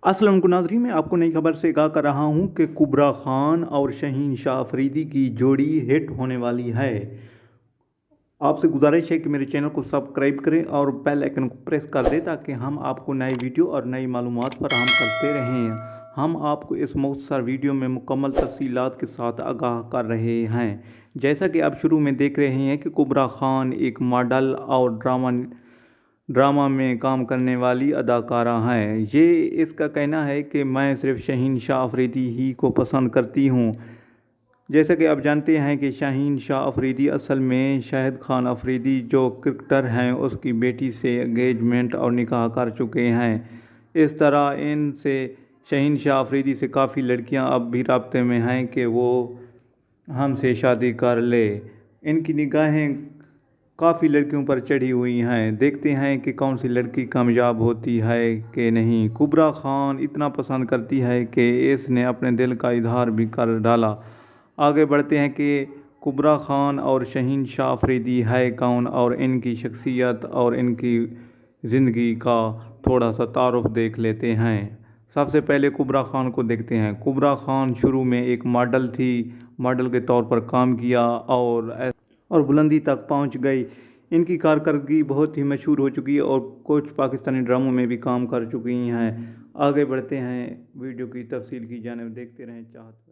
अस्सलाम वालेकुम नाज़रीन, मैं आपको नई खबर से आगाह कर रहा हूं कि कुबरा खान और शहीन शाह अफरीदी की जोड़ी हिट होने वाली है। आपसे गुजारिश है कि मेरे चैनल को सब्सक्राइब करें और बेल आइकन को प्रेस कर दें ताकि हम आपको नई वीडियो और नई मालूमात फराहम करते रहें। हम आपको इस मुख्तसर वीडियो में मुकम्मल तफसीलात के साथ आगाह कर रहे हैं। जैसा कि आप शुरू में देख रहे हैं कि कुबरा खान एक मॉडल और ड्रामा में काम करने वाली अदाकारा हैं। ये इसका कहना है कि मैं सिर्फ शहीन शाह अफरीदी ही को पसंद करती हूँ। जैसा कि आप जानते हैं कि शाहीन शाह अफरीदी असल में शाहिद खान अफरीदी जो क्रिकेटर हैं उसकी बेटी से एंगेजमेंट और निकाह कर चुके हैं। इस तरह इनसे शाहीन शाह अफरीदी से काफ़ी लड़कियां अब भी राब्ते में हैं कि वो हमसे शादी कर ले। इनकी निगाहें काफ़ी लड़कियों पर चढ़ी हुई हैं। देखते हैं कि कौन सी लड़की कामयाब होती है कि नहीं। कुबरा खान इतना पसंद करती है कि इसने अपने दिल का इजहार भी कर डाला। आगे बढ़ते हैं कि कुबरा खान और शहीन शाह अफरीदी है कौन और इनकी शख्सियत और इनकी ज़िंदगी का थोड़ा सा तारुफ देख लेते हैं। सबसे पहले कुबरा खान को देखते हैं। कुबरा खान शुरू में एक मॉडल थी, मॉडल के तौर पर काम किया और बुलंदी तक पहुंच गई। इनकी कारकर्दगी बहुत ही मशहूर हो चुकी है और कुछ पाकिस्तानी ड्रामों में भी काम कर चुकी हैं। आगे बढ़ते हैं वीडियो की तफसील की जानिब, देखते रहें चाहते